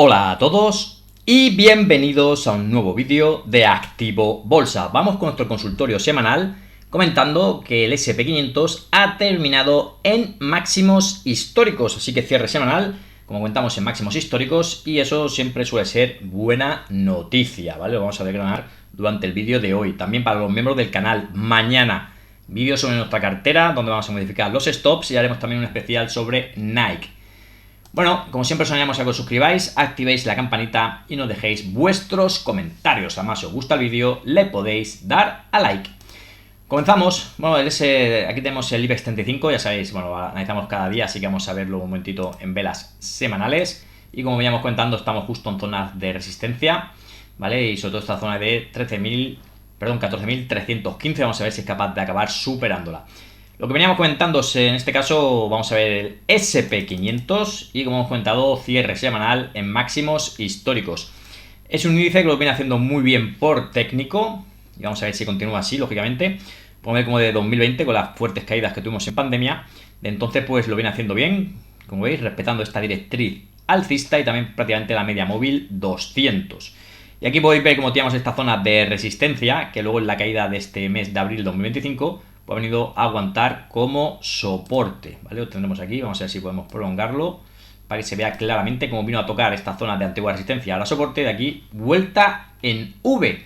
Hola a todos y bienvenidos a un nuevo vídeo de Activo Bolsa. Vamos con nuestro consultorio semanal comentando que el SP500 ha terminado en máximos históricos, así que cierre semanal, como comentamos, en máximos históricos, y eso siempre suele ser buena noticia, ¿vale? Lo vamos a desgranar durante el vídeo de hoy. También para los miembros del canal, mañana vídeo sobre nuestra cartera donde vamos a modificar los stops y haremos también un especial sobre Nike. Bueno, como siempre os animamos a que os suscribáis, activéis la campanita y nos dejéis vuestros comentarios. Además, si os gusta el vídeo, le podéis dar a like. Comenzamos. Bueno, aquí tenemos el IBEX 35, ya sabéis, bueno, analizamos cada día, así que vamos a verlo un momentito en velas semanales. Y como veníamos comentando, estamos justo en zonas de resistencia, ¿vale? Y sobre todo esta zona de 14.315, vamos a ver si es capaz de acabar superándola. Lo que veníamos comentando en este caso, vamos a ver el SP500 y, como hemos comentado, cierre semanal en máximos históricos. Es un índice que lo viene haciendo muy bien por técnico y vamos a ver si continúa así, lógicamente. Podemos ver como de 2020, con las fuertes caídas que tuvimos en pandemia, de entonces pues lo viene haciendo bien, como veis, respetando esta directriz alcista y también prácticamente la media móvil 200. Y aquí podéis ver cómo teníamos esta zona de resistencia, que luego en la caída de este mes de abril de 2025 ha venido a aguantar como soporte, ¿vale? Lo tendremos aquí, vamos a ver si podemos prolongarlo para que se vea claramente cómo vino a tocar esta zona de antigua resistencia a la soporte, de aquí vuelta en V.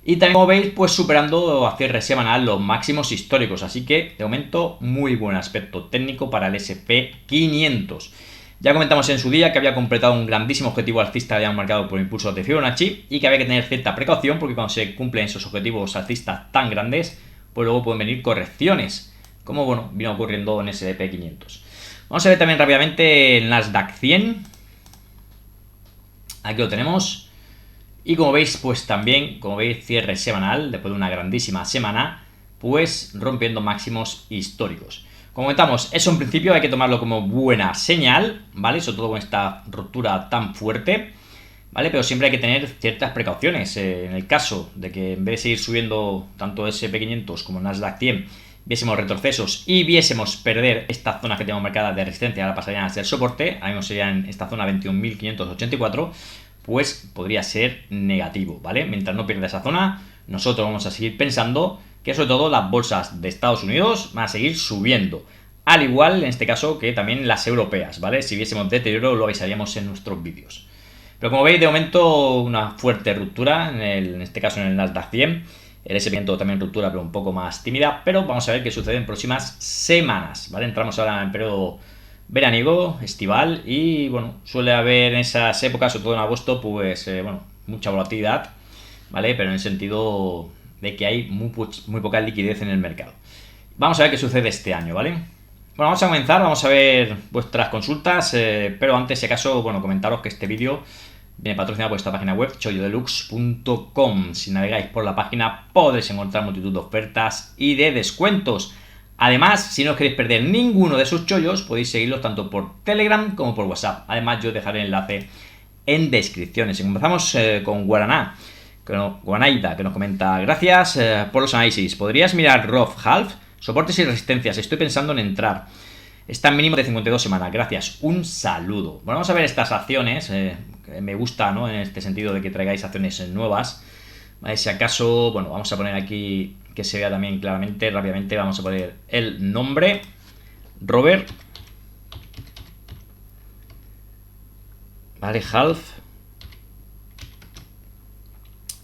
Y también, como veis, pues superando a cierre semanal los máximos históricos, así que de momento muy buen aspecto técnico para el SP500. Ya comentamos en su día que había completado un grandísimo objetivo alcista que habían marcado por impulsos de Fibonacci y que había que tener cierta precaución porque cuando se cumplen esos objetivos alcistas tan grandes, pues luego pueden venir correcciones, como bueno, vino ocurriendo en SP500. Vamos a ver también rápidamente el Nasdaq 100. Aquí lo tenemos. Y como veis, pues también, como veis, cierre semanal, después de una grandísima semana, pues rompiendo máximos históricos. Como comentamos, eso en principio hay que tomarlo como buena señal, ¿vale? Sobre todo con esta ruptura tan fuerte, ¿vale? Pero siempre hay que tener ciertas precauciones. En el caso de que en vez de seguir subiendo tanto SP500 como Nasdaq 100 viésemos retrocesos y viésemos perder esta zona que tenemos marcada de resistencia, ahora pasarían a ser soporte, ahora mismo sería en esta zona 21.584, pues podría ser negativo, ¿vale? Mientras no pierda esa zona, nosotros vamos a seguir pensando que sobre todo las bolsas de Estados Unidos van a seguir subiendo, al igual en este caso que también las europeas, ¿vale? Si viésemos deterioro lo avisaríamos en nuestros vídeos. Pero como veis, de momento una fuerte ruptura, en este caso en el Nasdaq 100, el SP500 también ruptura, pero un poco más tímida, pero vamos a ver qué sucede en próximas semanas, ¿vale? Entramos ahora en periodo veraniego, estival, y bueno, suele haber en esas épocas, sobre todo en agosto, pues bueno, mucha volatilidad, ¿vale? Pero en el sentido de que hay muy poca liquidez en el mercado. Vamos a ver qué sucede este año, ¿vale? Bueno, vamos a comenzar, vamos a ver vuestras consultas, pero antes, si acaso, bueno, comentaros que este vídeo viene patrocinado por esta página web, chollodeluxe.com. Si navegáis por la página podréis encontrar multitud de ofertas y de descuentos. Además, si no os queréis perder ninguno de sus chollos, podéis seguirlos tanto por Telegram como por WhatsApp. Además, yo os dejaré el enlace en descripciones. Empezamos con Guanaida, que nos comenta: gracias por los análisis. ¿Podrías mirar Roth Half? Soportes y resistencias, estoy pensando en entrar. Está en mínimo de 52 semanas, gracias, un saludo. Bueno, vamos a ver estas acciones, me gusta, ¿no? En este sentido de que traigáis acciones nuevas. ¿Vale? Si acaso, bueno, vamos a poner aquí que se vea también claramente, rápidamente, vamos a poner el nombre, Robert, vale, Half,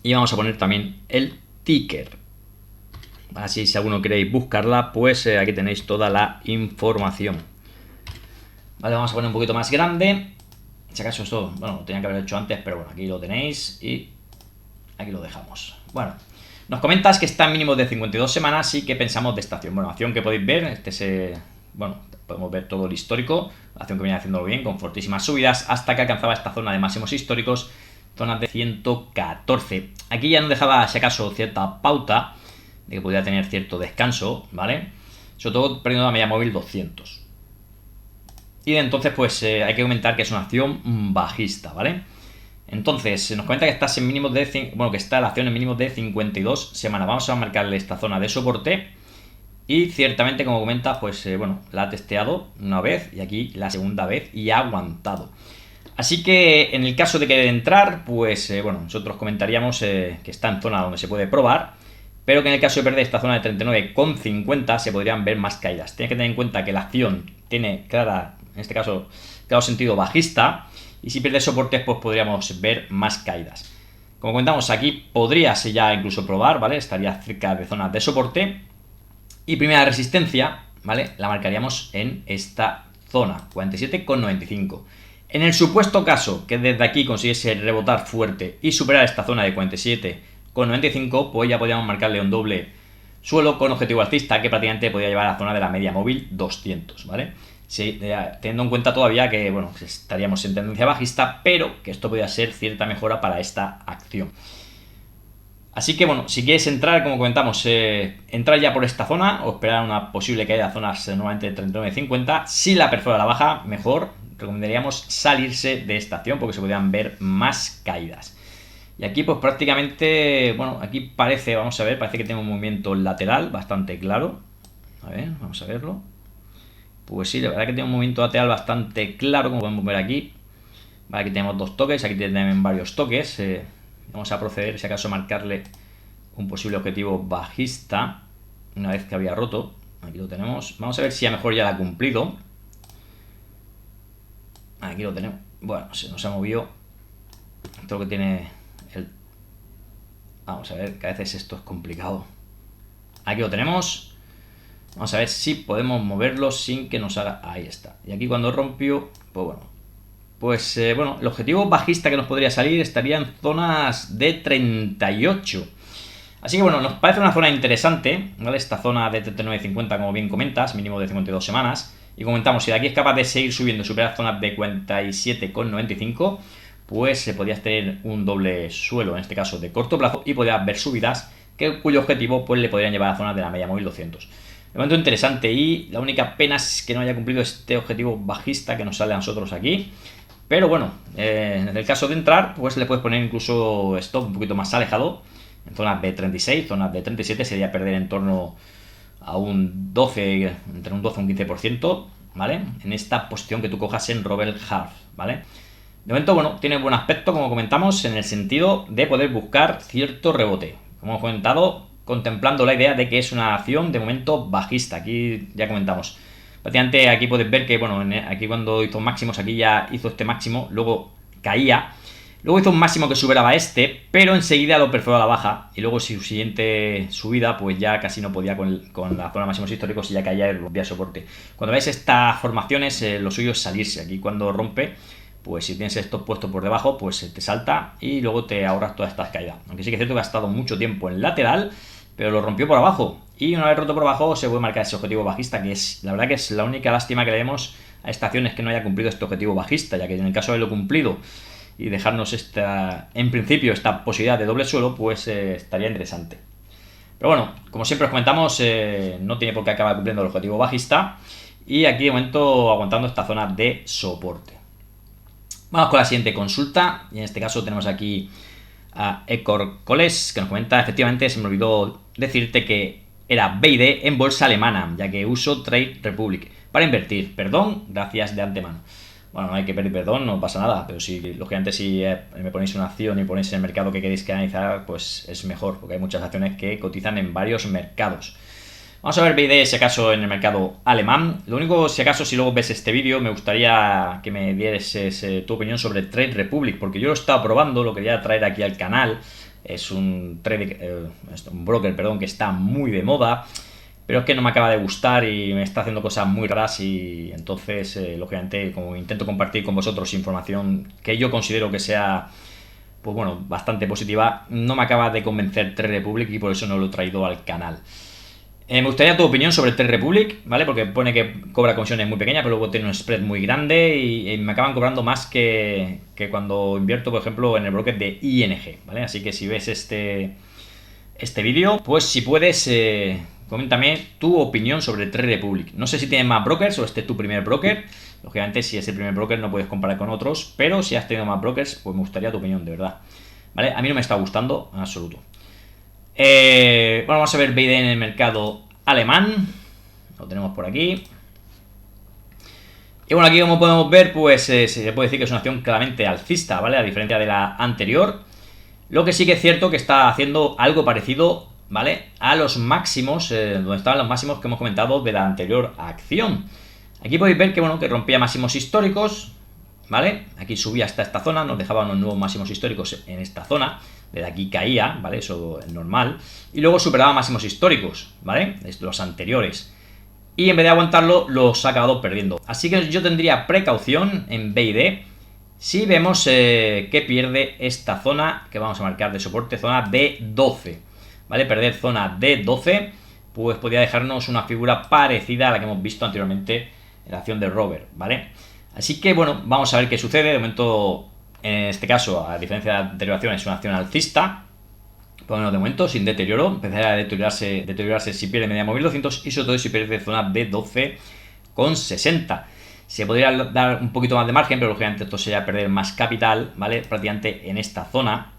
y vamos a poner también el ticker. Así, si alguno queréis buscarla, pues aquí tenéis toda la información. Vale, vamos a poner un poquito más grande. Si acaso esto, bueno, lo tenía que haber hecho antes, pero bueno, aquí lo tenéis y aquí lo dejamos. Bueno, nos comentas que está en mínimo de 52 semanas y qué pensamos de esta acción. Bueno, acción que podéis ver, bueno, podemos ver todo el histórico, acción que viene haciéndolo bien, con fortísimas subidas, hasta que alcanzaba esta zona de máximos históricos, zona de 114. Aquí ya nos dejaba, si acaso, cierta pauta de que podría tener cierto descanso, ¿vale? Sobre todo perdiendo la media móvil 200. Y de entonces, pues hay que comentar que es una acción bajista, ¿vale? Entonces, nos comenta que está en mínimos de, bueno, que está la acción en mínimos de 52 semanas. Vamos a marcarle esta zona de soporte. Y ciertamente, como comenta, pues bueno, la ha testeado una vez y aquí la segunda vez y ha aguantado. Así que en el caso de querer entrar, pues bueno, nosotros comentaríamos que está en zona donde se puede probar, pero que en el caso de perder esta zona de 39,50 se podrían ver más caídas. Tienes que tener en cuenta que la acción tiene clara, en este caso, claro sentido bajista, y si pierde soportes, pues podríamos ver más caídas. Como comentamos, aquí podrías ya incluso probar, ¿vale? Estaría cerca de zonas de soporte. Y primera resistencia, ¿vale? La marcaríamos en esta zona, 47,95. En el supuesto caso que desde aquí consiguiese rebotar fuerte y superar esta zona de 47,95, pues ya podríamos marcarle un doble suelo con objetivo alcista que prácticamente podría llevar a la zona de la media móvil 200, ¿vale? Sí, teniendo en cuenta todavía que, bueno, estaríamos en tendencia bajista, pero que esto podría ser cierta mejora para esta acción. Así que bueno, si quieres entrar, como comentamos, entrar ya por esta zona o esperar una posible caída a zonas nuevamente de 39,50. Si la perfora la baja, mejor recomendaríamos salirse de esta acción porque se podrían ver más caídas. Y aquí pues prácticamente, bueno, aquí parece, vamos a ver, parece que tiene un movimiento lateral bastante claro. A ver, vamos a verlo. Pues sí, la verdad que tiene un movimiento lateral bastante claro, como podemos ver aquí. Vale, aquí tenemos dos toques, aquí tienen varios toques. Vamos a proceder, si acaso, a marcarle un posible objetivo bajista una vez que había roto. Aquí lo tenemos. Vamos a ver si a lo mejor ya la ha cumplido. Aquí lo tenemos. Bueno, se nos ha movido. Esto es lo que tiene el... Vamos a ver, que a veces esto es complicado. Aquí lo tenemos. Vamos a ver si podemos moverlo sin que nos haga... Ahí está. Y aquí cuando rompió, pues bueno. Pues bueno, el objetivo bajista que nos podría salir estaría en zonas de 38. Así que bueno, nos parece una zona interesante, ¿vale? Esta zona de 39,50, como bien comentas, mínimo de 52 semanas. Y comentamos, si de aquí es capaz de seguir subiendo y superar zonas de 47,95, pues se podría tener un doble suelo, en este caso de corto plazo, y podría haber subidas cuyo objetivo pues le podrían llevar a zonas de la media móvil 200. De momento interesante, y la única pena es que no haya cumplido este objetivo bajista que nos sale a nosotros aquí. Pero bueno, en el caso de entrar, pues le puedes poner incluso stop un poquito más alejado, en zonas de 36, zonas de 37, sería perder en torno a un 12, entre un 12 y un 15%, ¿vale? En esta posición que tú cojas en Robert Half, ¿vale? De momento, bueno, tiene buen aspecto, como comentamos, en el sentido de poder buscar cierto rebote. Como hemos comentado, contemplando la idea de que es una acción de momento bajista. Aquí ya comentamos. Prácticamente aquí puedes ver que, bueno, aquí cuando hizo máximos, aquí ya hizo este máximo, luego caía. Luego hizo un máximo que superaba este, pero enseguida lo perforó a la baja. Y luego su siguiente subida, pues ya casi no podía con la zona de máximos históricos y ya caía y rompía soporte. Cuando veis estas formaciones, lo suyo es salirse. Aquí cuando rompe, pues si tienes esto puesto por debajo, pues te salta y luego te ahorras todas estas caídas. Aunque sí que es cierto que ha estado mucho tiempo en lateral, pero lo rompió por abajo. Y una vez roto por abajo se puede marcar ese objetivo bajista, que es, la verdad que es la única lástima que le vemos a esta acción, es que no haya cumplido este objetivo bajista, ya que en el caso de haberlo cumplido y dejarnos en principio esta posibilidad de doble suelo, pues estaría interesante. Pero bueno, como siempre os comentamos, no tiene por qué acabar cumpliendo el objetivo bajista, y aquí de momento aguantando esta zona de soporte. Vamos con la siguiente consulta, y en este caso tenemos aquí a Ecor Coles, que nos comenta: efectivamente se me olvidó decirte que era BID en bolsa alemana, ya que uso Trade Republic para invertir. Perdón, gracias de antemano. Bueno, no hay que pedir perdón, no pasa nada, pero si, lógicamente, si me ponéis una acción y ponéis en el mercado que queréis que analizar, pues es mejor, porque hay muchas acciones que cotizan en varios mercados. Vamos a ver BID, si acaso, en el mercado alemán. Lo único, si acaso, si luego ves este vídeo, me gustaría que me dieras tu opinión sobre Trade Republic, porque yo lo he estado probando, lo quería traer aquí al canal. Es un broker, perdón, que está muy de moda, pero es que no me acaba de gustar y me está haciendo cosas muy raras, y entonces, lógicamente, como intento compartir con vosotros información que yo considero que sea, pues bueno, bastante positiva, no me acaba de convencer Trade Republic y por eso no lo he traído al canal. Me gustaría tu opinión sobre Trade Republic, ¿vale? Porque pone que cobra comisiones muy pequeñas, pero luego tiene un spread muy grande y me acaban cobrando más que cuando invierto, por ejemplo, en el broker de ING, ¿vale? Así que si ves este vídeo, pues si puedes, coméntame tu opinión sobre Trade Republic. No sé si tienes más brokers o este es tu primer broker. Lógicamente, si es el primer broker no puedes comparar con otros, pero si has tenido más brokers, pues me gustaría tu opinión, de verdad, ¿vale? A mí no me está gustando en absoluto. Bueno, vamos a ver BID en el mercado alemán. Lo tenemos por aquí. Y bueno, aquí como podemos ver, pues se puede decir que es una acción claramente alcista, ¿vale? A diferencia de la anterior. Lo que sí que es cierto que está haciendo algo parecido, ¿vale? A los máximos, donde estaban los máximos que hemos comentado de la anterior acción. Aquí podéis ver que, bueno, que rompía máximos históricos, ¿vale? Aquí subía hasta esta zona, nos dejaba unos nuevos máximos históricos en esta zona. Desde aquí caía, ¿vale? Eso es normal. Y luego superaba máximos históricos, ¿vale? Los anteriores. Y en vez de aguantarlo, los ha acabado perdiendo. Así que yo tendría precaución en B y D si vemos que pierde esta zona que vamos a marcar de soporte, zona D12. ¿Vale? Perder zona D12, pues podría dejarnos una figura parecida a la que hemos visto anteriormente en la acción de Robert, ¿vale? Así que bueno, vamos a ver qué sucede. De momento, en este caso, a diferencia de la anterior acción, es una acción alcista. Bueno, de momento, sin deterioro, empezará a deteriorarse si pierde media móvil 200 y sobre todo si pierde zona de 12,60. Se podría dar un poquito más de margen, pero lógicamente esto sería perder más capital, ¿vale? Prácticamente en esta zona,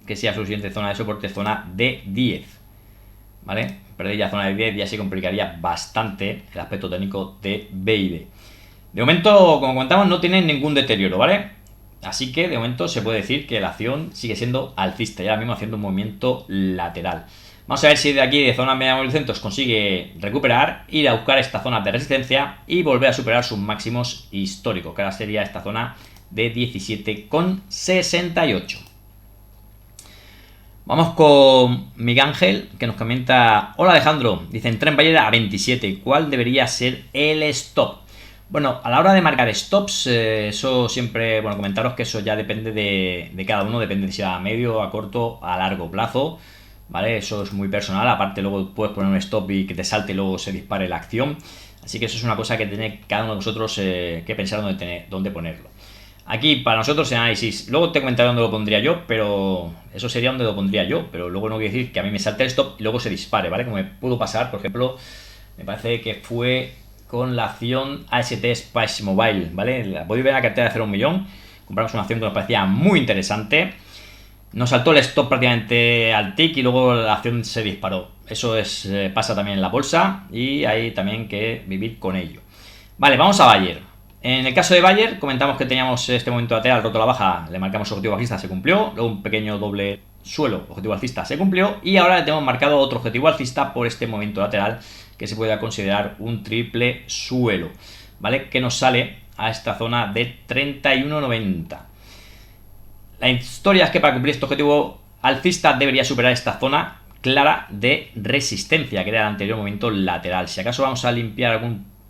que sea su siguiente zona de soporte, zona de 10, ¿vale? Perder ya zona de 10 ya se complicaría bastante el aspecto técnico de B y D. De momento, como comentamos, no tiene ningún deterioro, ¿vale? Así que de momento se puede decir que la acción sigue siendo alcista y ahora mismo haciendo un movimiento lateral. Vamos a ver si de aquí de zona media móvil centros consigue recuperar, ir a buscar esta zona de resistencia y volver a superar sus máximos históricos, que ahora sería esta zona de 17,68. Vamos con Miguel Ángel, que nos comenta: hola Alejandro, dicen Trend Buyer a 27, ¿cuál debería ser el stop? Bueno, a la hora de marcar stops, eso siempre, bueno, comentaros que eso ya depende de cada uno, depende de si a medio, a corto, a largo plazo, ¿vale? Eso es muy personal, aparte luego puedes poner un stop y que te salte y luego se dispare la acción, así que eso es una cosa que tiene cada uno de vosotros que pensar dónde ponerlo. Aquí para nosotros en análisis, luego te comentaré dónde lo pondría yo, pero eso sería donde lo pondría yo, pero luego no quiere decir que a mí me salte el stop y luego se dispare, ¿vale? Como me pudo pasar, por ejemplo, me parece que fue con la acción AST Spice Mobile, ¿vale? La podéis ver en la cartera de 0 1 millón. Compramos una acción que nos parecía muy interesante. Nos saltó el stop prácticamente al tick y luego la acción se disparó. Eso pasa también en la bolsa y hay también que vivir con ello. Vale, vamos a Bayer. En el caso de Bayer, comentamos que teníamos este momento lateral roto a la baja, le marcamos objetivo bajista, se cumplió. Luego un pequeño doble suelo, objetivo alcista, se cumplió. Y ahora le tenemos marcado otro objetivo alcista por este momento lateral, que se puede considerar un triple suelo, ¿vale? Que nos sale a esta zona de 31,90. La historia es que para cumplir este objetivo alcista debería superar esta zona clara de resistencia, que era el anterior momento lateral. Si acaso vamos a limpiar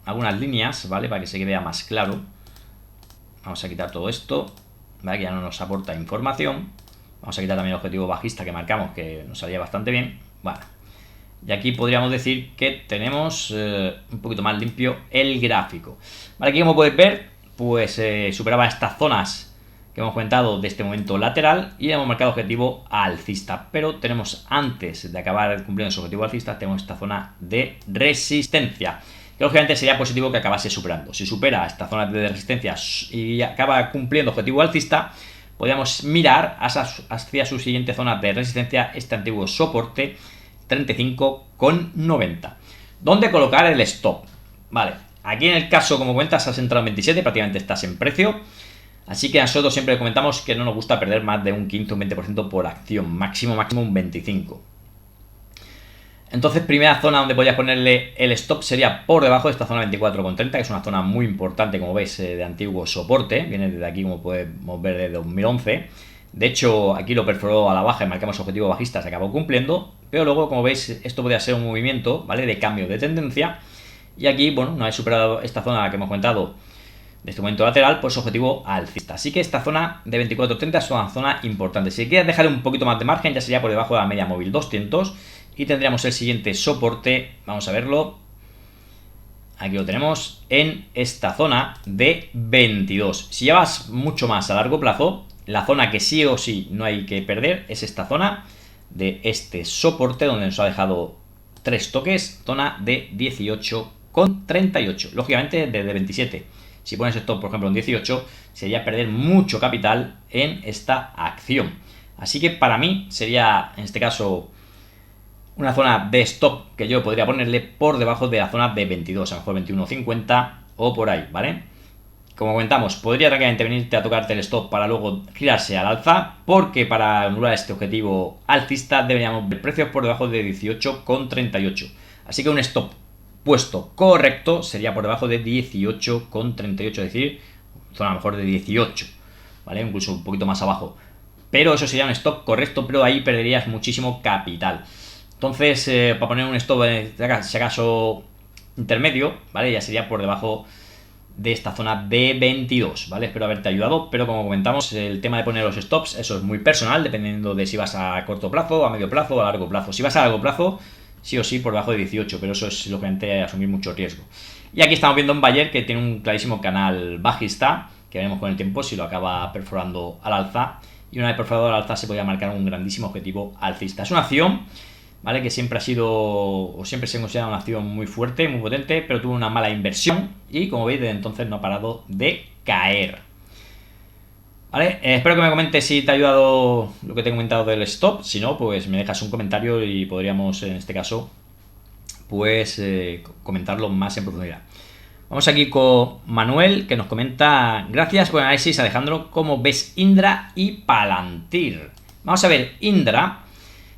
algunas líneas, ¿vale? Para que se vea más claro. Vamos a quitar todo esto, ¿vale? Que ya no nos aporta información. Vamos a quitar también el objetivo bajista que marcamos, que nos salía bastante bien. Bueno, y aquí podríamos decir que tenemos un poquito más limpio el gráfico. Vale, aquí como podéis ver, pues superaba estas zonas que hemos comentado de este momento lateral y hemos marcado objetivo alcista. Pero tenemos, antes de acabar cumpliendo ese objetivo alcista, tenemos esta zona de resistencia, que lógicamente sería positivo que acabase superando. Si supera esta zona de resistencia y acaba cumpliendo objetivo alcista, podríamos mirar hacia su siguiente zona de resistencia, este antiguo soporte 35,90. ¿Dónde colocar el stop? Vale, aquí en el caso, como cuentas, has entrado en 27, prácticamente estás en precio. Así que nosotros siempre comentamos que no nos gusta perder más de un 15 o un 20% por acción, máximo un 25%. Entonces, primera zona donde podrías ponerle el stop sería por debajo de esta zona 24,30, que es una zona muy importante, como veis, de antiguo soporte. Viene desde aquí, como podemos ver, de 2011. De hecho, aquí lo perforó a la baja y marcamos objetivo bajista, se acabó cumpliendo. Pero luego, como veis, esto podría ser un movimiento, ¿vale?, de cambio de tendencia. Y aquí, bueno, una vez superado esta zona que hemos comentado de este momento lateral, pues objetivo alcista. Así que esta zona de 24,30 es una zona importante. Si quieres dejar un poquito más de margen, ya sería por debajo de la media móvil 200. Y tendríamos el siguiente soporte, vamos a verlo. Aquí lo tenemos, en esta zona de 22. Si llevas mucho más a largo plazo, la zona que sí o sí no hay que perder es esta zona de este soporte, donde nos ha dejado 3 toques, zona de 18,38. Lógicamente desde 27. Si pones esto, por ejemplo, en 18, sería perder mucho capital en esta acción. Así que para mí sería, en este caso, una zona de stop que yo podría ponerle por debajo de la zona de 22, a lo mejor 21,50 o por ahí, ¿vale? como comentamos, podría tranquilamente venirte a tocarte el stop para luego girarse al alza, porque para anular este objetivo alcista deberíamos ver precios por debajo de 18,38. Así que un stop puesto correcto sería por debajo de 18,38, es decir, zona mejor de 18, ¿vale? Incluso un poquito más abajo. Pero eso sería un stop correcto, pero ahí perderías muchísimo capital. Entonces, para poner un stop, si acaso intermedio, ¿vale? Ya sería por debajo de esta zona de 22, ¿vale? Espero haberte ayudado, pero como comentamos, el tema de poner los stops, eso es muy personal, dependiendo de si vas a corto plazo, a medio plazo o a largo plazo. Si vas a largo plazo, sí o sí por debajo de 18, pero eso es lógicamente asumir mucho riesgo. Y aquí estamos viendo un Bayer que tiene un clarísimo canal bajista, que veremos con el tiempo si lo acaba perforando al alza, y una vez perforado al alza se podría marcar un grandísimo objetivo alcista. Es una acción, ¿vale? Que siempre ha sido, o siempre se considera una acción muy fuerte, muy potente, pero tuvo una mala inversión y como veis desde entonces no ha parado de caer. ¿Vale? Espero que me comentes si te ha ayudado lo que te he comentado del stop. Si no, pues me dejas un comentario y podríamos, en este caso, pues comentarlo más en profundidad. Vamos aquí con Manuel, que nos comenta: gracias por el análisis, Alejandro. ¿Cómo ves Indra y Palantir? Vamos a ver, Indra.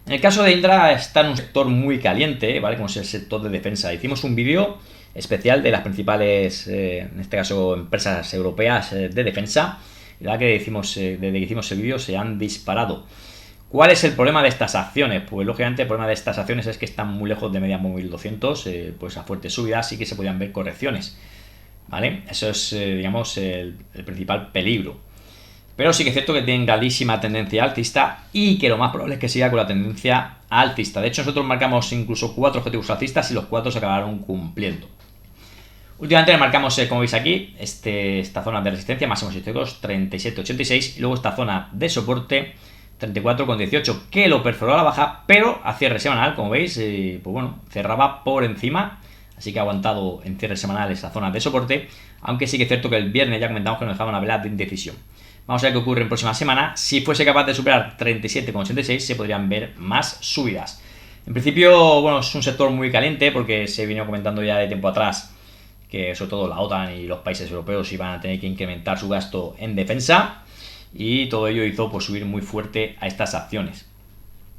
En el caso de Indra está en un sector muy caliente, ¿vale? Como es el sector de defensa. Hicimos un vídeo especial de las principales, en este caso, empresas europeas de defensa. Y la verdad que desde que hicimos el vídeo se han disparado. ¿Cuál es el problema de estas acciones? Pues lógicamente el problema de estas acciones es que están muy lejos de media móvil 200, pues a fuertes subidas sí que se podían ver correcciones, ¿vale? Eso es, digamos, el principal peligro. Pero sí que es cierto que tienen grandísima tendencia alcista y que lo más probable es que siga con la tendencia alcista. De hecho, nosotros marcamos incluso 4 objetivos alcistas y los 4 se acabaron cumpliendo. Últimamente le marcamos, como veis aquí, esta zona de resistencia, máximos históricos 37,86 y luego esta zona de soporte 34,18, que lo perforó a la baja, pero a cierre semanal, como veis, pues bueno, cerraba por encima, así que ha aguantado en cierre semanal esa zona de soporte, aunque sí que es cierto que el viernes ya comentamos que nos dejaba una vela de indecisión. Vamos a ver qué ocurre en próxima semana. Si fuese capaz de superar 37,86 se podrían ver más subidas. En principio, bueno, es un sector muy caliente porque se vino comentando ya de tiempo atrás que sobre todo la OTAN y los países europeos iban a tener que incrementar su gasto en defensa y todo ello hizo pues subir muy fuerte a estas acciones.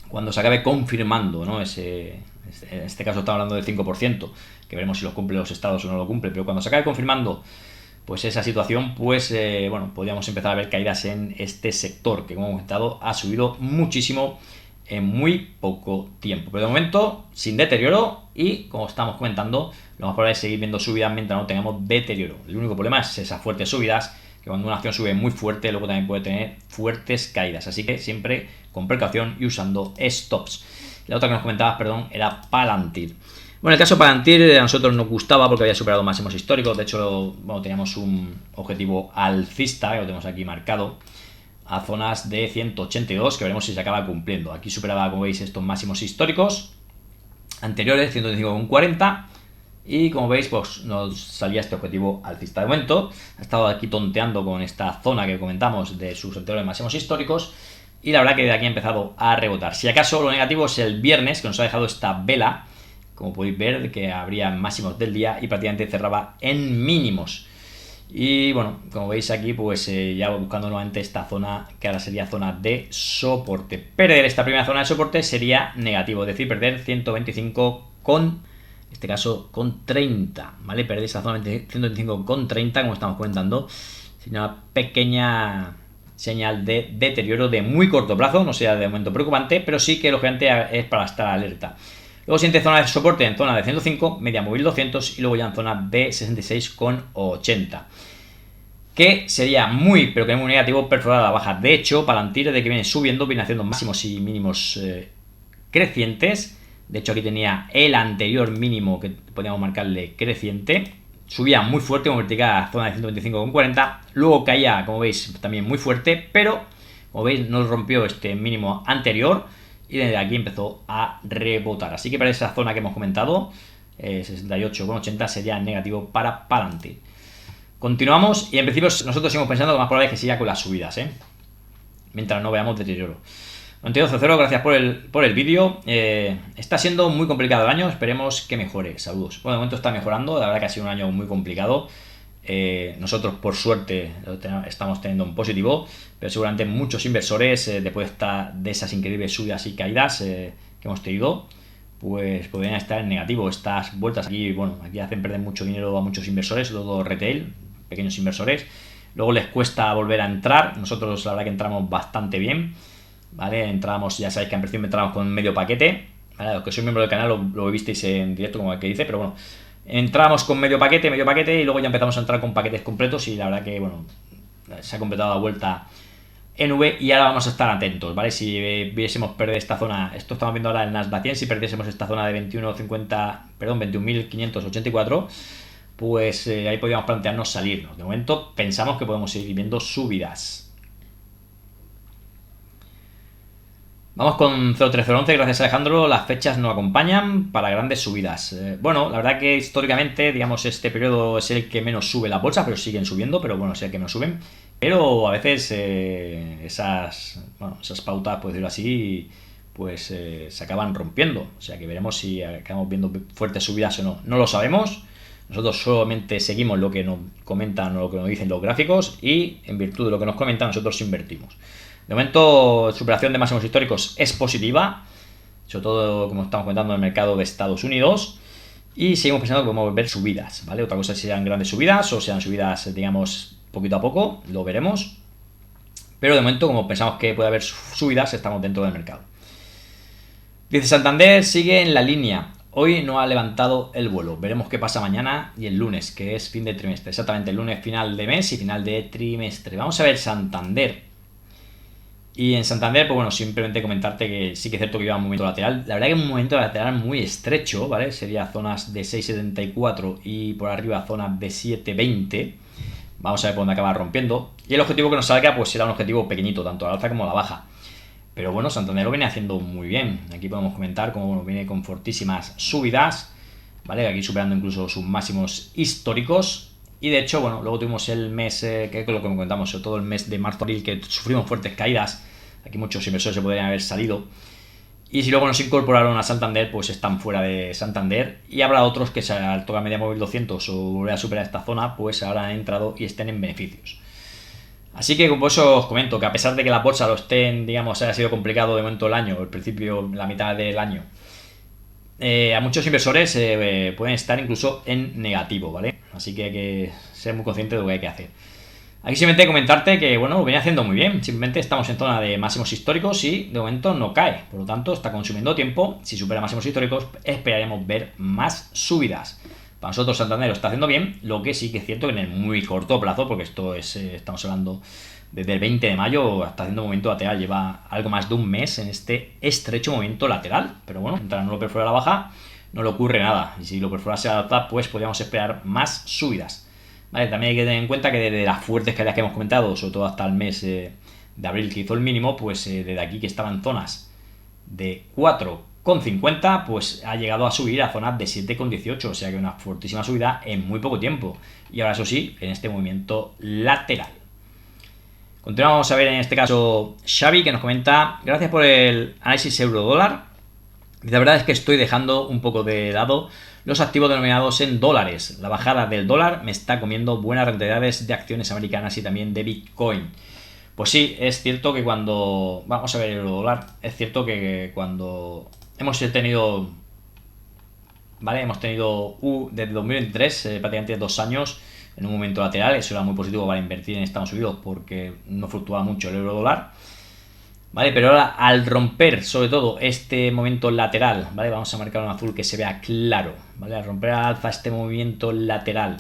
Cuando se acabe confirmando, ¿no? En este caso estamos hablando del 5%, que veremos si los cumplen los estados o no lo cumplen, pero cuando se acabe confirmando pues esa situación, pues bueno, podríamos empezar a ver caídas en este sector, que como hemos comentado ha subido muchísimo en muy poco tiempo. Pero de momento, sin deterioro y, como estamos comentando, lo más probable es seguir viendo subidas mientras no tengamos deterioro. El único problema es esas fuertes subidas, que cuando una acción sube muy fuerte, luego también puede tener fuertes caídas. Así que siempre con precaución y usando stops. La otra que nos comentabas, perdón, era Palantir. Bueno, el caso Palantir a nosotros nos gustaba porque había superado máximos históricos. De hecho, bueno, teníamos un objetivo alcista, que lo tenemos aquí marcado, a zonas de 182, que veremos si se acaba cumpliendo. Aquí superaba, como veis, estos máximos históricos anteriores, 125,40, y como veis, pues nos salía este objetivo alcista. De momento ha estado aquí tonteando con esta zona que comentamos de sus anteriores máximos históricos, y la verdad que de aquí ha empezado a rebotar. Si acaso lo negativo es el viernes, que nos ha dejado esta vela, como podéis ver, que habría máximos del día y prácticamente cerraba en mínimos. Y bueno, como veis aquí, pues ya buscando nuevamente esta zona, que ahora sería zona de soporte. Perder esta primera zona de soporte sería negativo, es decir, perder 125 con, en este caso, con 30, ¿vale? Perder esta zona de 125 con 30, como estamos comentando, sería una pequeña señal de deterioro de muy corto plazo, no sea de momento preocupante, pero sí que lógicamente es para estar alerta. Luego siguiente zona de soporte en zona de 105, media móvil 200 y luego ya en zona de 66,80. Que sería muy, pero que muy negativo perforar a la baja. De hecho, Palantir de que viene subiendo, viene haciendo máximos y mínimos crecientes. De hecho, aquí tenía el anterior mínimo que podríamos marcarle creciente. Subía muy fuerte, como vertical a zona de 125,40. Luego caía, como veis, también muy fuerte, pero como veis, no rompió este mínimo anterior. Y desde aquí empezó a rebotar. Así que para esa zona que hemos comentado, 68,80 sería negativo para Palantir. Continuamos y en principio nosotros seguimos pensando que lo más probable es que siga con las subidas, mientras no veamos deterioro. 9200, gracias por el vídeo. Está siendo muy complicado el año, esperemos que mejore. Saludos. Bueno, de momento está mejorando, la verdad que ha sido un año muy complicado. Nosotros, por suerte, estamos teniendo un positivo, pero seguramente muchos inversores, después de esas increíbles subidas y caídas que hemos tenido, pues podrían estar en negativo. Estas vueltas aquí, bueno, aquí hacen perder mucho dinero a muchos inversores, todo retail, pequeños inversores. Luego les cuesta volver a entrar. Nosotros la verdad que entramos bastante bien, ¿vale? Entramos, ya sabéis que en principio entramos con medio paquete, ¿vale? Los que sois miembros del canal lo visteis en directo como el que dice, pero bueno, entramos con medio paquete y luego ya empezamos a entrar con paquetes completos y la verdad que, bueno, se ha completado la vuelta en V y ahora vamos a estar atentos, ¿vale? Si viésemos perder esta zona, esto estamos viendo ahora el Nasdaq 100, si perdiésemos esta zona de 21.584, pues ahí podríamos plantearnos salirnos. De momento pensamos que podemos seguir viendo subidas. Vamos con 03011, gracias Alejandro, las fechas no acompañan para grandes subidas. Bueno, la verdad que históricamente, digamos, este periodo es el que menos sube la bolsa, pero siguen subiendo, pero bueno, es el que menos suben. Pero a veces esas pautas, por decirlo así, pues se acaban rompiendo. O sea que veremos si acabamos viendo fuertes subidas o no. No lo sabemos. Nosotros solamente seguimos lo que nos comentan o lo que nos dicen los gráficos y en virtud de lo que nos comentan nosotros invertimos. De momento, superación de máximos históricos es positiva, sobre todo como estamos comentando en el mercado de Estados Unidos, y seguimos pensando que podemos ver subidas, ¿vale? Otra cosa es si sean grandes subidas o sean subidas, digamos, poquito a poco, lo veremos, pero de momento, como pensamos que puede haber subidas, estamos dentro del mercado. Dice Santander, sigue en la línea. Hoy no ha levantado el vuelo. Veremos qué pasa mañana y el lunes, que es fin de trimestre. Exactamente, el lunes final de mes y final de trimestre. Vamos a ver Santander. Y en Santander, pues bueno, simplemente comentarte que sí que es cierto que lleva un movimiento lateral. La verdad que es un movimiento lateral muy estrecho, ¿vale? Sería zonas de 6,74 y por arriba zonas de 7,20. Vamos a ver por dónde acaba rompiendo. Y el objetivo que nos salga, pues será un objetivo pequeñito, tanto a la alza como a la baja. Pero bueno, Santander lo viene haciendo muy bien. Aquí podemos comentar cómo viene con fortísimas subidas, ¿vale? Aquí superando incluso sus máximos históricos. Y de hecho, bueno, luego tuvimos el mes, que es lo que comentamos, sobre todo el mes de marzo-abril, que sufrimos fuertes caídas. Aquí muchos inversores se podrían haber salido. Y si luego nos incorporaron a Santander, pues están fuera de Santander. Y habrá otros que al tocar media móvil 200 o volver a superar esta zona, pues ahora han entrado y estén en beneficios. Así que por eso os comento que a pesar de que la bolsa lo estén, digamos, haya sido complicado de momento el año, el principio, la mitad del año, a muchos inversores pueden estar incluso en negativo, ¿vale? Así que hay que ser muy consciente de lo que hay que hacer. Aquí simplemente comentarte que, bueno, lo viene haciendo muy bien. Simplemente estamos en zona de máximos históricos y de momento no cae. Por lo tanto, está consumiendo tiempo. Si supera máximos históricos, esperaríamos ver más subidas. Para nosotros Santander lo está haciendo bien. Lo que sí que es cierto que en el muy corto plazo, porque esto es, estamos hablando desde el 20 de mayo, está haciendo movimiento lateral. Lleva algo más de un mes en este estrecho movimiento lateral. Pero bueno, mientras no lo perfora a la baja, no le ocurre nada. Y si lo perforase a la alta, pues podríamos esperar más subidas. Vale, también hay que tener en cuenta que desde las fuertes caídas que hemos comentado, sobre todo hasta el mes de abril que hizo el mínimo, pues desde aquí que estaban zonas de 4,50, pues ha llegado a subir a zonas de 7,18, o sea que una fortísima subida en muy poco tiempo. Y ahora eso sí, en este movimiento lateral. Continuamos a ver en este caso Xavi, que nos comenta: gracias por el análisis euro-dólar. La verdad es que estoy dejando un poco de lado los activos denominados en dólares. La bajada del dólar me está comiendo buenas rentabilidades de acciones americanas y también de Bitcoin. Pues sí, es cierto que cuando... Vamos a ver el euro dólar. Es cierto que cuando hemos tenido... ¿Vale? Hemos tenido desde 2023, prácticamente 2 años, en un momento lateral. Eso era muy positivo para invertir en Estados Unidos porque no fluctuaba mucho el euro dólar. ¿Vale? Pero ahora, al romper sobre todo este movimiento lateral, ¿vale? Vamos a marcar un azul que se vea claro, ¿vale? Al romper al alza este movimiento lateral,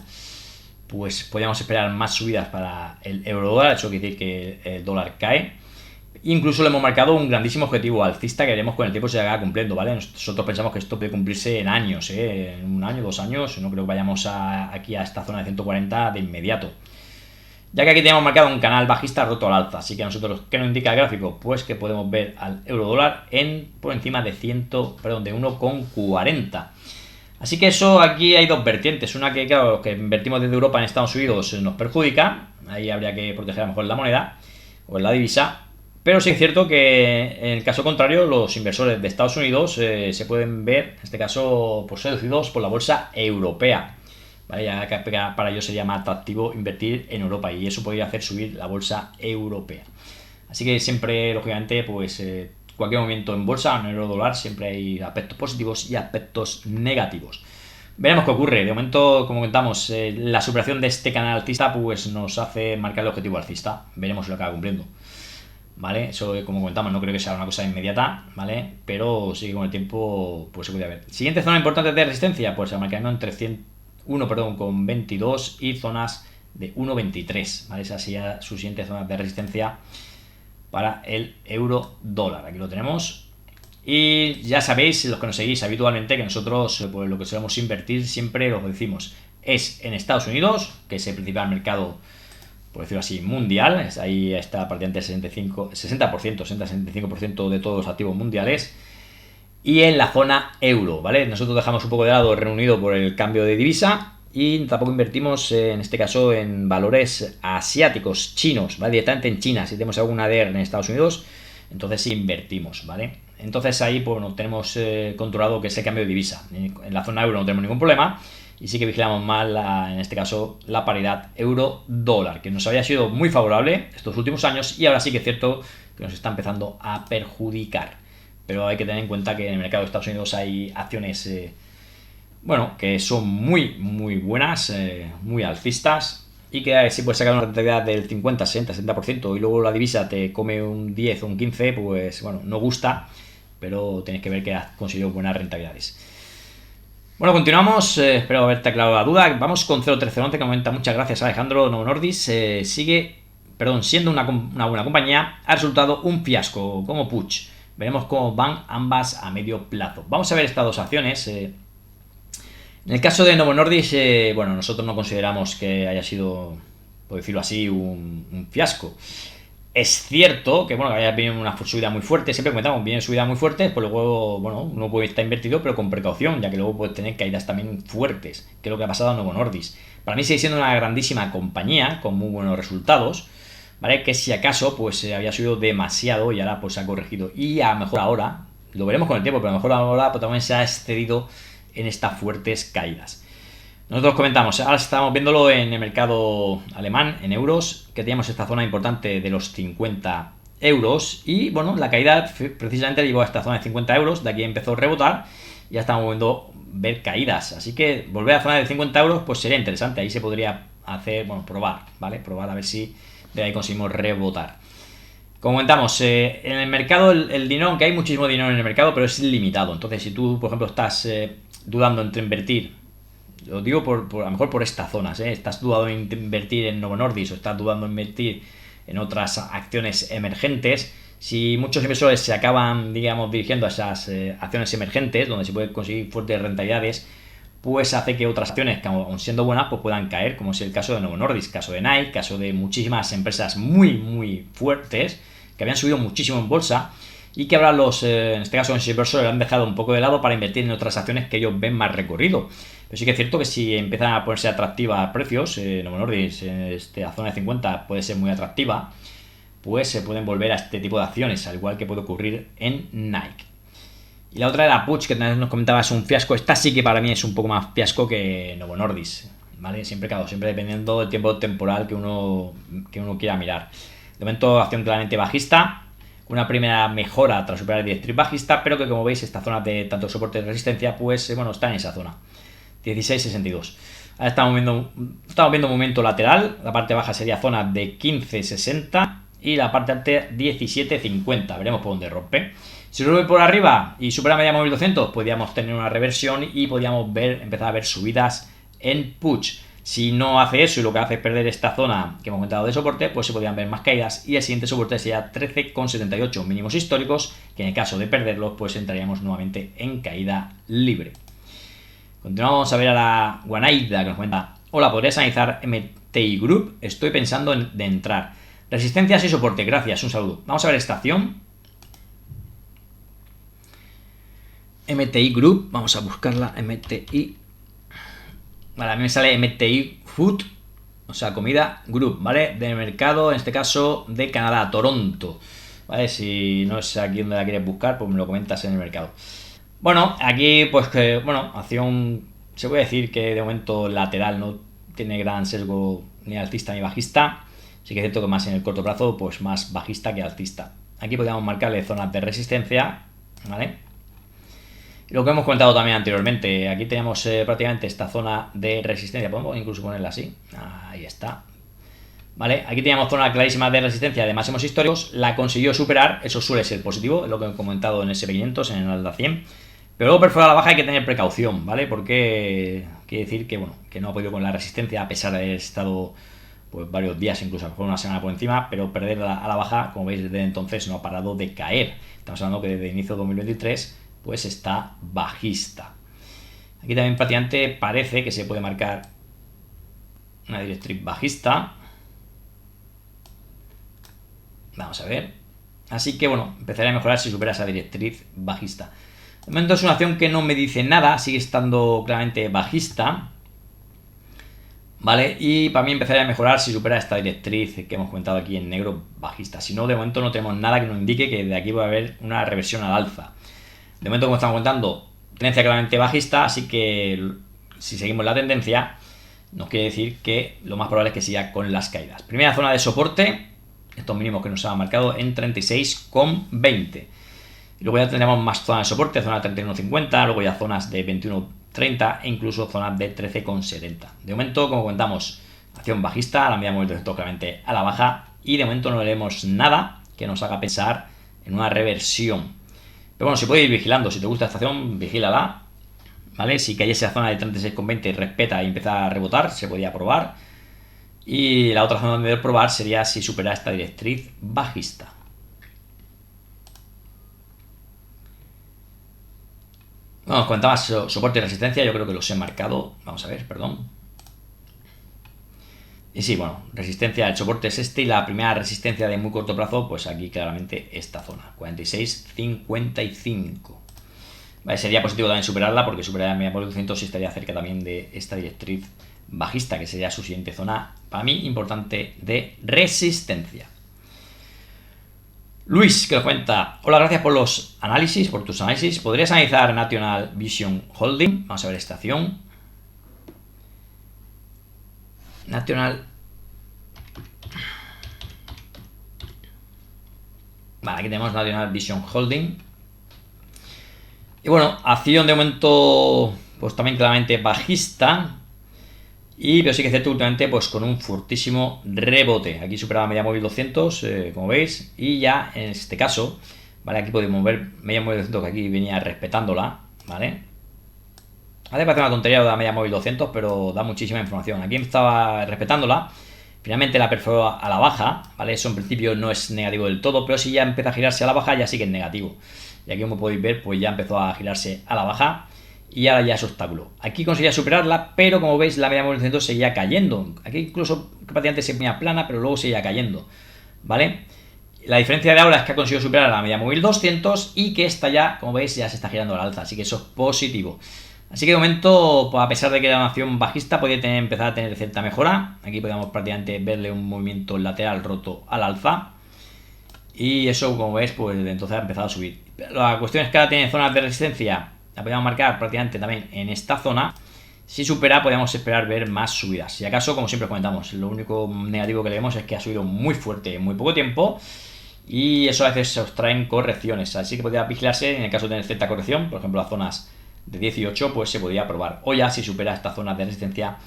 pues podríamos esperar más subidas para el euro dólar. Eso quiere decir que el dólar cae. Incluso le hemos marcado un grandísimo objetivo alcista que veremos con el tiempo se haga cumpliendo, ¿vale? Nosotros pensamos que esto puede cumplirse en años, en 1 año, 2 años. No creo que vayamos aquí a esta zona de 140 de inmediato. Ya que aquí tenemos marcado un canal bajista roto al alza, así que a nosotros, ¿qué nos indica el gráfico? Pues que podemos ver al euro dólar por encima de 1,40. Así que eso, aquí hay dos vertientes. Una que, claro, los que invertimos desde Europa en Estados Unidos nos perjudica, ahí habría que proteger a lo mejor la moneda o la divisa. Pero sí es cierto que en el caso contrario, los inversores de Estados Unidos se pueden ver, en este caso, pues seducidos por la bolsa europea. ¿vale? Ya que para ellos sería más atractivo invertir en Europa y eso podría hacer subir la bolsa europea. Así que siempre, lógicamente, pues cualquier movimiento en bolsa, en euro dólar, siempre hay aspectos positivos y aspectos negativos. Veremos qué ocurre. De momento, como comentamos, la superación de este canal alcista pues nos hace marcar el objetivo alcista. Veremos si lo acaba cumpliendo. ¿Vale? Eso, como comentamos, no creo que sea una cosa inmediata, ¿vale? Pero sí que con el tiempo pues se puede ver. Siguiente zona importante de resistencia, pues se marcará entre 100, con 22 y zonas de 1,23, ¿vale? Esa sería su siguiente zona de resistencia para el euro dólar. Aquí lo tenemos. Y ya sabéis, los que nos seguís habitualmente, que nosotros pues, lo que solemos invertir siempre lo decimos es en Estados Unidos, que es el principal mercado, por decirlo así, mundial. Ahí está prácticamente el 60-65% de todos los activos mundiales. Y en la zona euro, ¿vale? Nosotros dejamos un poco de lado el Reino Unido por el cambio de divisa y tampoco invertimos, en este caso, en valores asiáticos, chinos, ¿vale? Directamente en China. Si tenemos alguna DER en Estados Unidos, entonces sí invertimos, ¿vale? Entonces ahí pues no tenemos controlado que es el cambio de divisa. En la zona euro no tenemos ningún problema y sí que vigilamos más, en este caso, la paridad euro-dólar, que nos había sido muy favorable estos últimos años y ahora sí que es cierto que nos está empezando a perjudicar. Pero hay que tener en cuenta que en el mercado de Estados Unidos hay acciones que son muy, muy buenas, muy alcistas y que si puedes sacar una rentabilidad del 50, 60, 70% y luego la divisa te come un 10 o un 15, pues bueno, no gusta, pero tienes que ver que has conseguido buenas rentabilidades. Bueno, continuamos, espero haberte aclarado la duda. Vamos con 0311 que comenta: muchas gracias Alejandro. Novo Nordisk siendo una buena compañía, ha resultado un fiasco como Puig. Veremos cómo van ambas a medio plazo. Vamos a ver estas dos acciones. En el caso de Novo Nordisk, nosotros no consideramos que haya sido, por decirlo así, un fiasco. Es cierto que, que haya venido una subida muy fuerte. Siempre comentamos, viene subida muy fuerte, pues luego, uno puede estar invertido, pero con precaución, ya que luego puede tener caídas también fuertes, que es lo que ha pasado a Novo Nordisk. Para mí sigue siendo una grandísima compañía, con muy buenos resultados, ¿vale? Que si acaso, pues había subido demasiado y ahora pues se ha corregido. Y a lo mejor ahora, lo veremos con el tiempo, pero a lo mejor ahora pues, también se ha excedido en estas fuertes caídas. Nosotros comentamos, ahora estamos viéndolo en el mercado alemán, en euros, que teníamos esta zona importante de los 50 euros y la caída precisamente llegó a esta zona de 50 euros, de aquí empezó a rebotar y ya estamos viendo ver caídas, así que volver a la zona de 50 euros pues sería interesante, ahí se podría hacer, probar, ¿vale? Probar a ver si de ahí conseguimos rebotar. Como comentamos, en el mercado el dinero, aunque hay muchísimo dinero en el mercado, pero es limitado, entonces si tú, por ejemplo, estás dudando entre invertir, lo digo a lo mejor por estas zonas, estás dudando en invertir en Novo Nordisk o estás dudando en invertir en otras acciones emergentes, si muchos inversores se acaban, dirigiendo a esas acciones emergentes, donde se puede conseguir fuertes rentabilidades, pues hace que otras acciones, que aun siendo buenas, pues puedan caer, como es el caso de Novo Nordisk, caso de Nike, caso de muchísimas empresas muy, muy fuertes, que habían subido muchísimo en bolsa, y que ahora en este caso los inversores lo han dejado un poco de lado para invertir en otras acciones que ellos ven más recorrido. Pero sí que es cierto que si empiezan a ponerse atractivas a precios, Novo Nordisk, la zona de 50 puede ser muy atractiva, pues se pueden volver a este tipo de acciones, al igual que puede ocurrir en Nike. Y la otra era Puig, que también nos comentaba, es un fiasco. Esta sí que para mí es un poco más fiasco que Novo Nordisk, ¿vale? Siempre dependiendo del tiempo temporal que uno quiera mirar. De momento, acción claramente bajista, una primera mejora tras superar el directriz bajista, pero que como veis esta zona de tanto soporte y resistencia pues está en esa zona 16.62. Ahora estamos viendo un movimiento lateral, la parte baja sería zona de 15.60 y la parte alta 17.50, veremos por dónde rompe. Si sube por arriba y supera media móvil 200 podríamos tener una reversión y podríamos empezar a ver subidas en Puig. Si no hace eso y lo que hace es perder esta zona que hemos comentado de soporte, pues se podrían ver más caídas y el siguiente soporte sería 13,78 mínimos históricos, que en el caso de perderlos pues entraríamos nuevamente en caída libre. Continuamos a ver a la Guanaida, que nos comenta: hola, ¿podrías analizar MTI Group? Estoy pensando de entrar. Resistencias y soporte, gracias, un saludo. Vamos a ver esta acción. MTI Group, vamos a buscarla, MTI. Vale, a mí me sale MTI Food, o sea, comida group, ¿vale? Del mercado, en este caso, de Canadá, Toronto. ¿Vale? Si no es aquí donde la quieres buscar, pues me lo comentas en el mercado. Bueno, aquí, pues acción se puede decir que de momento lateral no tiene gran sesgo ni alcista ni bajista. Sí que es cierto que más en el corto plazo, pues más bajista que alcista. Aquí podríamos marcarle zonas de resistencia, ¿vale? Y lo que hemos comentado también anteriormente, aquí tenemos prácticamente esta zona de resistencia, podemos incluso ponerla así, ahí está. ¿Vale? Aquí teníamos zona clarísima de resistencia de máximos históricos, la consiguió superar, eso suele ser positivo, es lo que he comentado en SP500, en el ALDA 100. Pero luego perforar la baja hay que tener precaución, ¿vale? Porque quiere decir que, bueno, que no ha podido con la resistencia a pesar de haber estado pues varios días, incluso a lo mejor una semana por encima, pero perder a la baja, como veis, desde entonces no ha parado de caer. Estamos hablando que desde inicio de 2023 pues está bajista. Aquí también prácticamente parece que se puede marcar una directriz bajista. Vamos a ver. Así que bueno, empezaré a mejorar si supera esa directriz bajista. De momento es una acción que no me dice nada, sigue estando claramente bajista. ¿Vale? Y para mí empezaría a mejorar si supera esta directriz que hemos comentado aquí en negro bajista. Si no, de momento no tenemos nada que nos indique que de aquí va a haber una reversión al alza. De momento, como estamos comentando, tendencia claramente bajista, así que si seguimos la tendencia, nos quiere decir que lo más probable es que siga con las caídas. Primera zona de soporte, estos mínimos que nos han marcado en 36,20. Y luego ya tendremos más zonas de soporte, zona de 31,50, luego ya zonas de 21,30 e incluso zonas de 13,70. De momento, como comentamos, acción bajista, la media móvil de claramente a la baja y de momento no leemos nada que nos haga pensar en una reversión. Pero bueno, si puedes ir vigilando, si te gusta esta acción, vigílala, ¿vale? Si cayese a zona de 36,20 respeta y empieza a rebotar, se podría probar. Y la otra zona donde probar sería si supera esta directriz bajista. Bueno, comentaba soporte y resistencia, yo creo que los he marcado. Vamos a ver, perdón. Y sí, bueno, resistencia, el soporte es este y la primera resistencia de muy corto plazo, pues aquí claramente esta zona, 46,55. Vale, sería positivo también superarla porque superaría la media móvil 200 y estaría cerca también de esta directriz bajista, que sería su siguiente zona, para mí, importante de resistencia. Luis, que nos cuenta: hola, gracias por los análisis, por tus análisis. ¿Podrías analizar National Vision Holding? Vamos a ver esta acción. National. Vale, aquí tenemos National Vision Holding. Y bueno, acción de momento pues también claramente bajista. Pero sí que es cierto últimamente pues con un fortísimo rebote. Aquí superaba media móvil 200, como veis. Y ya en este caso, vale, aquí podemos ver media móvil 200 que aquí venía respetándola, ¿vale? A veces parece una tontería lo de la media móvil 200, pero da muchísima información. Aquí estaba respetándola, finalmente la perforó a la baja, ¿vale? Eso en principio no es negativo del todo, pero si ya empieza a girarse a la baja ya sí que es negativo. Y aquí como podéis ver, pues ya empezó a girarse a la baja y ahora ya es obstáculo. Aquí conseguía superarla, pero como veis la media móvil 200 seguía cayendo. Aquí incluso prácticamente se ponía plana, pero luego seguía cayendo, ¿vale? La diferencia de ahora es que ha conseguido superar la media móvil 200 y que esta ya, como veis, ya se está girando al alza, así que eso es positivo. Así que de momento, pues a pesar de que era una acción bajista, podría empezar a tener cierta mejora. Aquí podemos prácticamente verle un movimiento lateral roto al alza. Y eso, como veis, pues entonces ha empezado a subir. La cuestión es que ahora tiene zonas de resistencia. La podemos marcar prácticamente también en esta zona. Si supera, podríamos esperar ver más subidas. Si acaso, como siempre comentamos, lo único negativo que le vemos es que ha subido muy fuerte en muy poco tiempo. Y eso a veces se os traen correcciones. Así que podría vigilarse en el caso de tener cierta corrección. Por ejemplo, las zonas de 18, pues se podría probar. O ya si supera esta zona de resistencia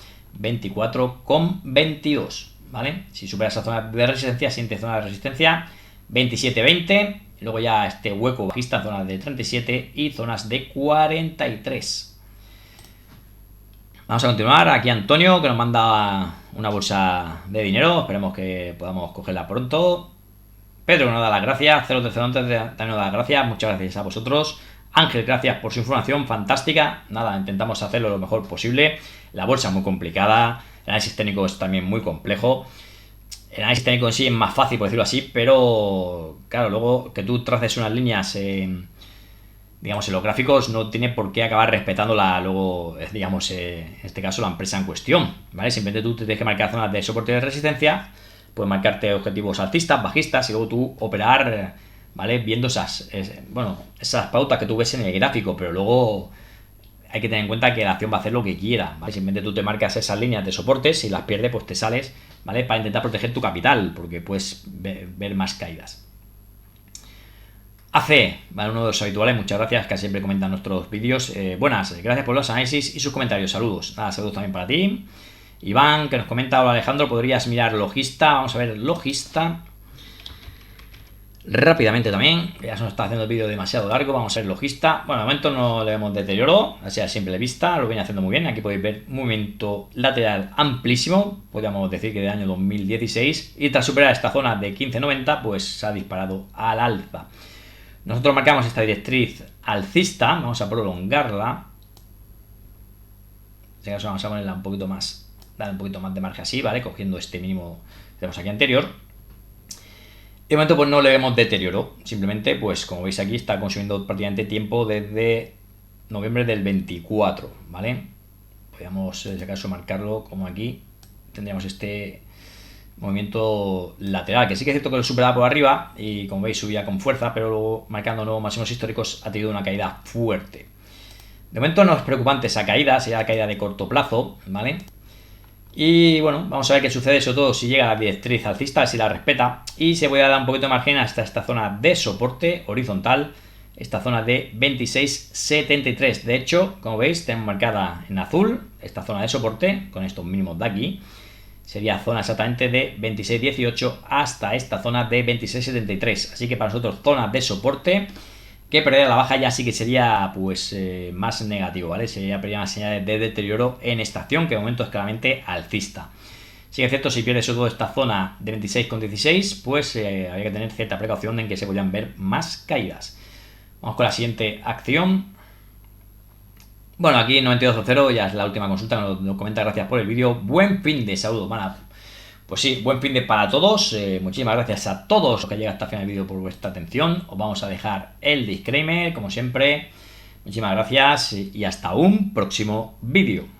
24,22, ¿vale? Si supera esa zona de resistencia, siguiente zona de resistencia 27,20. Luego ya este hueco bajista, zonas de 37 y zonas de 43. Vamos a continuar. Aquí Antonio, que nos manda una bolsa de dinero. Esperemos que podamos cogerla pronto. Pedro, que nos da las gracias. 0303 también nos da las gracias. Muchas gracias a vosotros. Ángel, gracias por su información, fantástica. Nada, intentamos hacerlo lo mejor posible. La bolsa es muy complicada, el análisis técnico es también muy complejo. El análisis técnico en sí es más fácil, por decirlo así, pero claro, luego que tú traces unas líneas, digamos, en los gráficos, no tiene por qué acabar respetándola luego, digamos, en este caso la empresa en cuestión, ¿vale? Simplemente tú te tienes que marcar zonas de soporte y de resistencia, puedes marcarte objetivos alcistas, bajistas y luego tú operar, ¿vale? Viendo esas pautas que tú ves en el gráfico, pero luego hay que tener en cuenta que la acción va a hacer lo que quiera, ¿vale? Simplemente tú te marcas esas líneas de soporte, si las pierdes, pues te sales, ¿vale? Para intentar proteger tu capital, porque puedes ver más caídas. AC, ¿vale? Uno de los habituales, muchas gracias, que siempre comentan nuestros vídeos. Buenas, gracias por los análisis y sus comentarios, saludos. Nada, saludos también para ti. Iván, que nos comenta, hola Alejandro, podrías mirar Logista, vamos a ver Logista. Rápidamente también, ya se nos está haciendo el vídeo demasiado largo, vamos a ver Logista. Bueno, de momento no le vemos deterioro, así a simple vista, lo viene haciendo muy bien. Aquí podéis ver un movimiento lateral amplísimo, podríamos decir que de año 2016, y tras superar esta zona de 15.90, pues se ha disparado al alza. Nosotros marcamos esta directriz alcista, vamos a prolongarla. En este caso vamos a ponerla un poquito más, dar un poquito más de margen así, ¿vale? Cogiendo este mínimo que tenemos aquí anterior. De momento pues no le vemos deterioro, simplemente pues como veis aquí está consumiendo prácticamente tiempo desde noviembre del 24, ¿vale? Podríamos en ese caso marcarlo como aquí, tendríamos este movimiento lateral, que sí que es cierto que lo superaba por arriba y como veis subía con fuerza, pero luego marcando nuevos máximos históricos ha tenido una caída fuerte. De momento no es preocupante esa caída, sería la caída de corto plazo, ¿vale? Y bueno, vamos a ver qué sucede, sobre todo si llega a la directriz alcista, si la respeta. Y se voy a dar un poquito de margen hasta esta zona de soporte horizontal, esta zona de 26.73. De hecho, como veis, tenemos marcada en azul esta zona de soporte, con estos mínimos de aquí. Sería zona exactamente de 26.18 hasta esta zona de 26.73. Así que para nosotros zona de soporte, que perder a la baja ya sí que sería pues más negativo, ¿vale? Sería una señal de deterioro en esta acción, que de momento es claramente alcista. Sí que es cierto, si pierdes sobre todo esta zona de 26,16, pues habría que tener cierta precaución en que se podrían ver más caídas. Vamos con la siguiente acción. Bueno, aquí 92.0 ya es la última consulta, nos comenta, gracias por el vídeo. Buen fin de saludos, pues sí, buen fin de para todos. Muchísimas gracias a todos los que llegan hasta el final del vídeo por vuestra atención. Os vamos a dejar el disclaimer, como siempre. Muchísimas gracias y hasta un próximo vídeo.